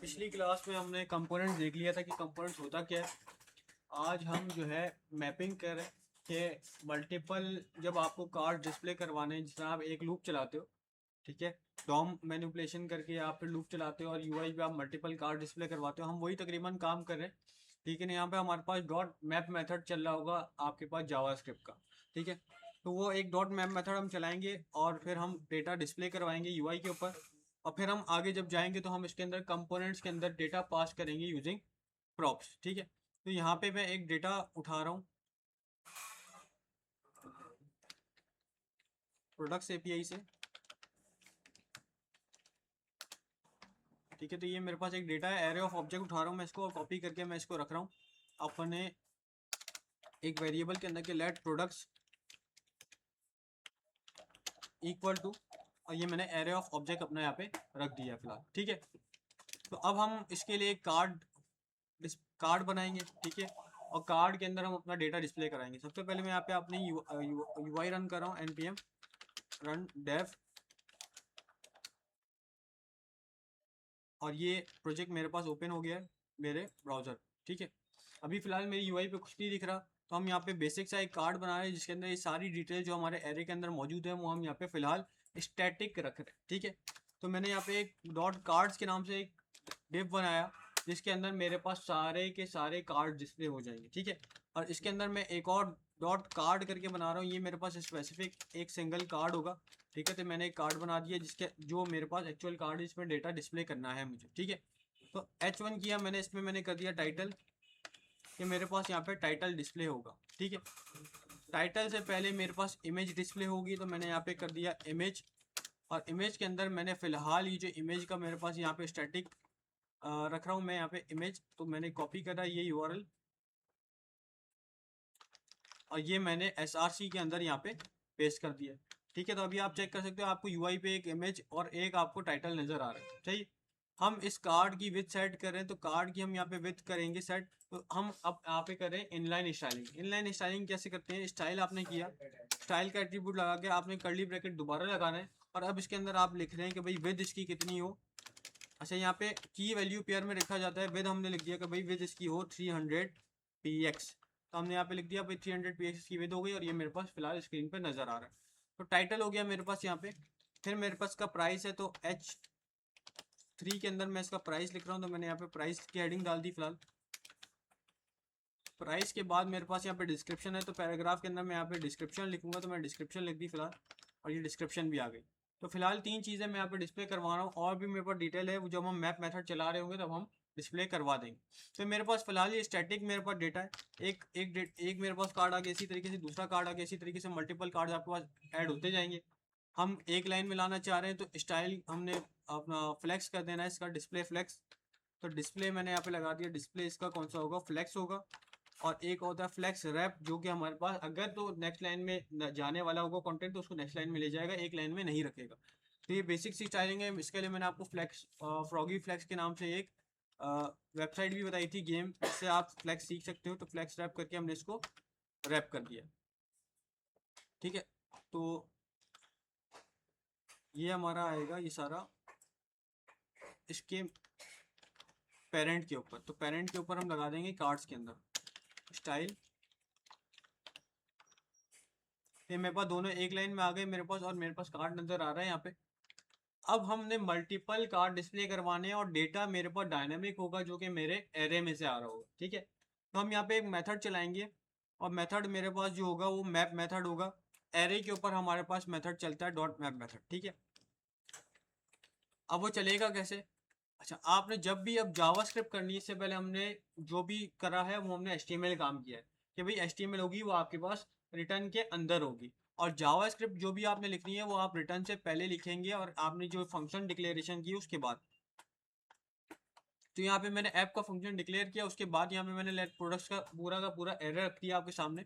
पिछली क्लास में हमने कंपोनेंट्स देख लिया था कि कंपोनेंट्स होता क्या है। आज हम जो है मैपिंग कर रहे हैं कि मल्टीपल जब आपको कार्ड डिस्प्ले करवाने हैं, जिस तरह आप एक लूप चलाते हो, ठीक है, डॉम मैनिपुलेशन करके आप फिर लूप चलाते हो और यूआई पे आप मल्टीपल कार्ड डिस्प्ले करवाते हो। हम वही तकरीबन काम कर रहे हैं। ठीक है ना, यहाँ पे हमारे पास डॉट मैप मेथड चल रहा होगा आपके पास जावास्क्रिप्ट का। ठीक है, तो वो एक डॉट मैप मेथड हम चलाएंगे और फिर हम डेटा डिस्प्ले करवाएंगे यूआई के ऊपर। और फिर हम आगे जब जाएंगे तो हम इसके अंदर कंपोनेंट्स के अंदर डेटा पास करेंगे यूजिंग प्रॉप्स। ठीक है, तो यहाँ पे मैं एक डेटा उठा रहा हूँ प्रोडक्ट्स एपीआई से। ठीक है, तो ये मेरे पास एक डेटा है, एरे ऑफ ऑब्जेक्ट उठा रहा हूँ मैं इसको और कॉपी करके मैं इसको रख रहा हूँ अपने एक वेरिएबल के अंदर के लेट प्रोडक्ट्स इक्वल टू, और ये मैंने एरे ऑफ ऑब्जेक्ट अपना यहाँ पे रख दिया फिलहाल। ठीक है, तो अब हम इसके लिए कार्ड बनाएंगे। ठीक है, और कार्ड के अंदर हम अपना डेटा डिस्प्ले कराएंगे। सबसे पहले मैं यहाँ पे अपनी यूआई रन कर रहा हूँ, npm रन डेव, और ये प्रोजेक्ट मेरे पास ओपन हो गया है मेरे ब्राउज़र। ठीक है, अभी फिलहाल मेरी यूआई पे कुछ नहीं दिख रहा, तो हम यहाँ पे बेसिक सा एक कार्ड बना रहे हैं जिसके अंदर ये सारी डिटेल जो हमारे एरे के अंदर मौजूद है वो हम यहाँ पे फिलहाल स्टैटिक रख रहे हैं। ठीक है, तो मैंने यहाँ पे एक डॉट कार्ड्स के नाम से एक डिव बनाया जिसके अंदर मेरे पास सारे के सारे कार्ड डिस्प्ले हो जाएंगे। ठीक है, और इसके अंदर मैं एक और डॉट कार्ड करके बना रहा हूँ, ये मेरे पास स्पेसिफिक एक सिंगल कार्ड होगा। ठीक है, तो मैंने एक कार्ड बना दिया जिसके जो मेरे पास एक्चुअल कार्ड है, इसमें डेटा डिस्प्ले करना है मुझे। ठीक है, तो H1 किया मैंने, इसमें मैंने कर दिया टाइटल, कि मेरे पास यहाँ पे टाइटल डिस्प्ले होगा। ठीक है, टाइटल से पहले मेरे पास इमेज डिस्प्ले होगी, तो मैंने यहाँ पे कर दिया इमेज, और इमेज के अंदर मैंने फिलहाल ये जो इमेज का मेरे पास यहाँ पे स्टैटिक रख रहा हूँ मैं यहाँ पे इमेज, तो मैंने कॉपी करा ये यूआरएल और ये मैंने SRC के अंदर यहाँ पे पेस्ट कर दिया। ठीक है, तो अभी आप चेक कर सकते हो आपको यूआई पे एक इमेज और एक आपको टाइटल नजर आ रहा है। सही, हम इस कार्ड की विथ सेट कर रहे हैं, तो कार्ड की हम यहाँ पे विथ करेंगे सेट। तो हम अब यहाँ पे करें इनलाइन स्टाइलिंग। इनलाइन स्टाइलिंग कैसे करते हैं, स्टाइल आपने किया, स्टाइल का एट्रीब्यूट लगा के आपने कर्ली ब्रैकेट दोबारा लगाना है, और अब इसके अंदर आप लिख रहे हैं कि भाई विद इसकी कितनी हो। अच्छा, यहाँ पे की वैल्यू पेयर में रखा जाता है, विद हमने लिख दिया कि भाई विद इसकी हो 300 px, तो हमने यहाँ पे लिख दिया भाई 300 px की विद हो गई, और ये मेरे पास फिलहाल स्क्रीन पे नजर आ रहा है। तो टाइटल हो गया मेरे पास यहाँ पे। फिर मेरे पास का प्राइस है, तो H3 के अंदर मैं इसका प्राइस लिख रहा हूँ, तो मैंने यहाँ पे प्राइस की हेडिंग डाल दी फिलहाल। प्राइस के बाद मेरे पास यहाँ पे डिस्क्रिप्शन है, तो पैराग्राफ के अंदर मैं यहाँ पे डिस्क्रिप्शन लिखूंगा, तो मैं डिस्क्रिप्शन लिख दी फिलहाल, और ये डिस्क्रिप्शन भी आ गई। तो फिलहाल तीन चीज़ें मैं यहाँ पे डिस्प्ले करवा रहा हूँ, और भी मेरे पास डिटेल है, जब हम मैप मेथड चला रहे होंगे तब हम डिस्प्ले करवा देंगे। तो मेरे पास फिलहाल ये स्टैटिक मेरे पास डेटा है। एक मेरे पास कार्ड आ गया, इसी तरीके से दूसरा कार्ड आ गया, इसी तरीके से मल्टीपल कार्ड आपके पास ऐड होते जाएंगे। हम एक लाइन में लाना चाह रहे हैं, तो स्टाइल हमने अपना फ्लैक्स कर देना है इसका, डिस्प्ले फ्लैक्स। तो डिस्प्ले मैंने यहाँ पे लगा दिया, डिस्प्ले इसका कौन सा होगा, फ्लैक्स होगा। और एक होता है फ्लैक्स रैप, जो कि हमारे पास अगर तो नेक्स्ट लाइन में जाने वाला होगा कंटेंट तो उसको नेक्स्ट लाइन में ले जाएगा, एक लाइन में नहीं रखेगा। तो ये बेसिक सी स्टाइलिंग है। इसके लिए मैंने आपको फ्लैक्स फ्रॉगी फ्लैक्स के नाम से एक वेबसाइट भी बताई थी गेम, जिससे आप फ्लैक्स सीख सकते हो। तो फ्लैक्स रैप करके हमने इसको रैप कर दिया। ठीक है, तो ये हमारा आएगा ये सारा इसके पेरेंट के ऊपर। तो पेरेंट के ऊपर हम लगा देंगे कार्ड्स के अंदर स्टाइल। ये मेरे पास दोनों एक लाइन में आ गए मेरे पास, और मेरे पास कार्ड नजर आ रहा है यहाँ पे। अब हमने मल्टीपल कार्ड डिस्प्ले करवाने हैं, और डेटा मेरे पास डायनामिक होगा जो कि मेरे एरे में से आ रहा होगा। ठीक है, तो हम यहाँ पे एक मेथड चलाएंगे, और मेथड मेरे पास जो होगा वो मैप मेथड होगा। एरे के ऊपर हमारे पास मेथड चलता है डॉट मैप मेथड। ठीक है, अब वो चलेगा कैसे। अच्छा, आपने जब भी अब जावास्क्रिप्ट करनी है, इससे पहले हमने जो भी करा है वो हमने HTML काम किया है कि भाई HTML होगी वो आपके पास रिटर्न के अंदर होगी, और जावास्क्रिप्ट जो भी आपने लिखनी है वो आप रिटर्न से पहले लिखेंगे, और आपने जो फंक्शन डिक्लेरेशन की उसके बाद। तो यहाँ पे मैंने ऐप का फंक्शन डिक्लेयर किया, उसके बाद यहाँ पे मैंने लेट प्रोडक्ट्स का पूरा एरर रख दिया आपके सामने,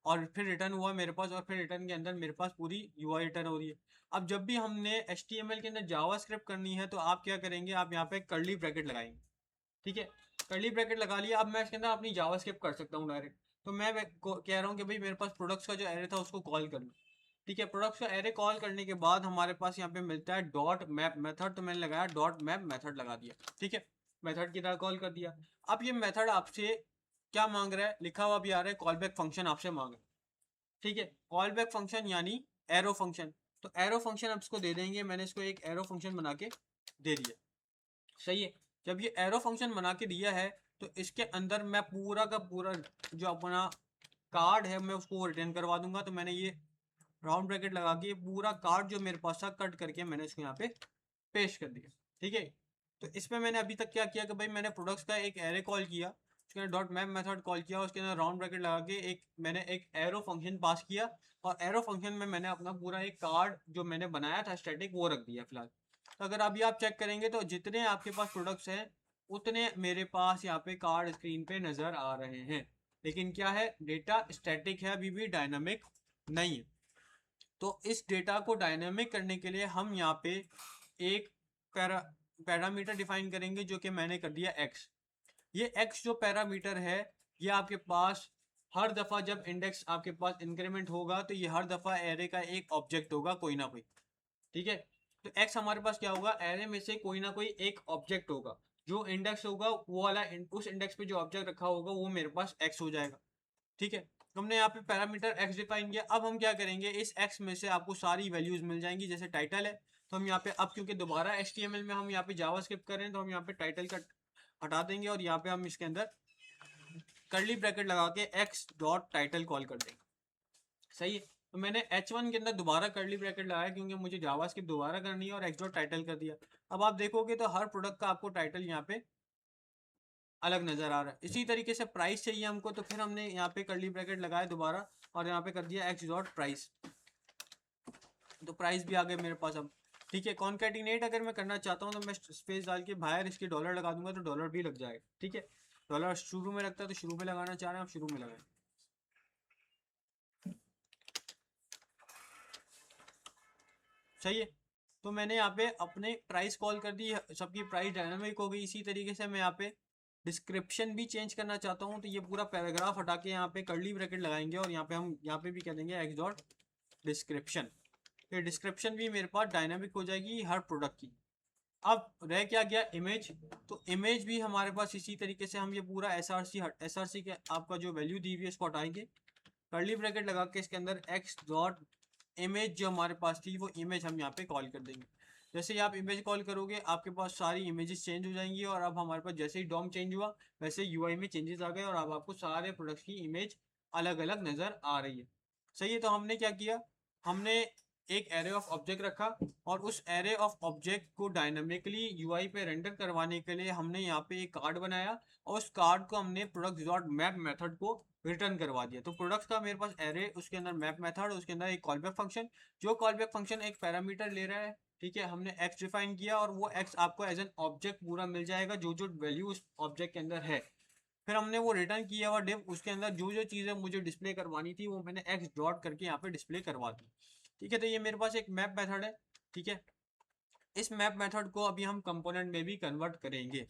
और फिर रिटर्न हुआ मेरे पास, और फिर रिटर्न के अंदर मेरे पास पूरी यूआई रिटर्न हो रही है। अब जब भी हमने HTML के अंदर जावास्क्रिप्ट करनी है तो आप क्या करेंगे, आप यहाँ पे कर्ली ब्रैकेट लगाएंगे। ठीक है, कर्ली ब्रैकेट लगा लिया। अब मैं इसके अंदर अपनी जावास्क्रिप्ट कर सकता हूँ डायरेक्ट। तो मैं कह रहा हूँ कि भाई मेरे पास प्रोडक्ट्स का जो एरे था उसको कॉल कर लो। ठीक है, प्रोडक्ट्स का एरे कॉल करने के बाद हमारे पास यहाँ पे मिलता है डॉट मैप मेथड, तो मैंने लगाया डॉट मैप मेथड लगा दिया। ठीक है, मेथड की तरह कॉल कर दिया। अब ये मेथड आपसे क्या मांग रहा है, लिखा हुआ भी आ रहा है कॉल बैक फंक्शन आपसे मांग रहा है, ठीक है। कॉल बैक फंक्शन यानी एरो फंक्शन, तो एरो फंक्शन आप इसको दे देंगे। मैंने इसको एक एरो फंक्शन बना के दे दिया, सही है। जब ये एरो फंक्शन बना के दिया है तो इसके अंदर मैं पूरा का पूरा जो अपना कार्ड है मैं उसको रिटर्न करवा दूंगा। तो मैंने ये राउंड ब्रैकेट लगा के पूरा कार्ड जो मेरे पास था कट करके मैंने इसको यहाँ पे पेस्ट कर दिया, ठीक है। तो इसमें मैंने अभी तक क्या किया कि भाई मैंने प्रोडक्ट्स का एक एरे कॉल किया, उसके अंदर डॉट मैप मेथड कॉल किया, उसके अंदर राउंड ब्रैकेट लगा के मैंने एक एरो फंक्शन पास किया, और एरो फंक्शन में मैंने अपना पूरा एक कार्ड जो मैंने बनाया था स्टैटिक वो रख दिया फिलहाल। तो अगर अभी आप चेक करेंगे तो जितने आपके पास प्रोडक्ट्स हैं उतने मेरे पास यहाँ पे कार्ड स्क्रीन पे नज़र आ रहे हैं, लेकिन क्या है, डेटा स्टैटिक है, अभी भी डायनामिक नहीं है। तो इस डेटा को डायनामिक करने के लिए हम यहाँ पे एक पैरामीटर डिफाइन करेंगे जो कि मैंने कर दिया एक्स। ये एक्स जो पैरामीटर है ये आपके पास हर दफ़ा जब इंडेक्स आपके पास इंक्रीमेंट होगा तो ये हर दफ़ा एरे का एक ऑब्जेक्ट होगा कोई ना कोई, ठीक है। तो एक्स हमारे पास क्या होगा, एरे में से कोई ना कोई एक ऑब्जेक्ट होगा, जो इंडेक्स होगा वो वाला उस इंडेक्स पे जो ऑब्जेक्ट रखा होगा वो मेरे पास एक्स हो जाएगा, ठीक है। तो हमने यहाँ पे पैरामीटर एक्स डिफाइन किया। अब हम क्या करेंगे, इस एक्स में से आपको सारी वैल्यूज मिल जाएंगी, जैसे टाइटल है तो हम यहाँ पे, अब क्योंकि दोबारा HTML में हम यहाँ पे जावास्क्रिप्ट कर रहे हैं तो हम यहाँ पे टाइटल का हटा देंगे और यहाँ पे हम इसके अंदर कर्ली ब्रैकेट लगा के एक्स डॉट टाइटल कॉल कर देंगे, सही है। तो मैंने H1 के अंदर दोबारा कर्ली ब्रैकेट लगाया क्योंकि मुझे जावास्क्रिप्ट दोबारा करनी है, और एक्स डॉट टाइटल कर दिया। अब आप देखोगे तो हर प्रोडक्ट का आपको टाइटल यहाँ पे अलग नजर आ रहा है। इसी तरीके से प्राइस चाहिए हमको, तो फिर हमने यहाँ पे कर्ली ब्रैकेट लगाया दोबारा और यहाँ पे कर दिया एक्स डॉट प्राइस, तो प्राइस भी आ गए मेरे पास अब, ठीक है। कॉन्कैटिनेट अगर मैं करना चाहता हूँ तो मैं स्पेस डाल के बाहर इसके डॉलर लगा दूंगा तो डॉलर भी लग जाएगा, ठीक है। डॉलर शुरू में लगता है तो शुरू में लगाना चाह रहे हैं, आप शुरू में लगाएं, सही है। तो मैंने यहाँ पे अपने प्राइस कॉल कर दी, सबकी प्राइस डायनामिक हो गई। इसी तरीके से मैं यहाँ पे डिस्क्रिप्शन भी चेंज करना चाहता हूँ तो ये पूरा पैराग्राफ हटा के यहाँ पे कर्ली ब्रैकेट लगाएंगे और यहाँ पे हम यहाँ पे भी कह देंगे एक्स डॉट डिस्क्रिप्शन। ये डिस्क्रिप्शन भी मेरे पास डायनामिक हो जाएगी हर प्रोडक्ट की। अब रह क्या गया इमेज, तो इमेज भी हमारे पास इसी तरीके से हम ये पूरा एसआरसी के आपका जो वैल्यू दी हुई है इसको हटाएंगे, कर्ली ब्रैकेट लगा के इसके अंदर एक्स डॉट इमेज जो हमारे पास थी वो इमेज हम यहाँ पे कॉल कर देंगे। जैसे ही आप इमेज कॉल करोगे आपके पास सारी इमेजेस चेंज हो जाएंगी, और अब हमारे पास जैसे ही डॉम चेंज हुआ वैसे यूआई में चेंजेस आ गए और अब आपको सारे प्रोडक्ट्स की इमेज अलग अलग नज़र आ रही है, सही है। तो हमने क्या किया, हमने एक एरे ऑफ ऑब्जेक्ट रखा और उस एरे ऑफ ऑब्जेक्ट को डायनामिकली यूआई पे रेंडर करवाने के लिए हमने यहाँ पे एक कार्ड बनाया और उस कार्ड को हमने प्रोडक्ट डॉट मैप मेथड को रिटर्न करवा दिया। तो प्रोडक्ट्स का मेरे पास एरे, उसके अंदर मैप मेथड, उसके अंदर एक कॉलबैक फंक्शन, जो कॉलबैक फंक्शन एक पैरामीटर ले रहा है, ठीक है। हमने एक्स डिफाइन किया और वो एक्स आपको एज एन ऑब्जेक्ट पूरा मिल जाएगा, जो जो वैल्यू उस ऑब्जेक्ट के अंदर है। फिर हमने वो रिटर्न किया हुआ डिव, उसके अंदर जो जो चीज़ें मुझे डिस्प्ले करवानी थी वो मैंने एक्स डॉट करके यहाँ पे डिस्प्ले करवा दी, ठीक है। तो ये मेरे पास एक मैप मेथड है, ठीक है। इस मैप मेथड को अभी हम कंपोनेंट में भी कन्वर्ट करेंगे।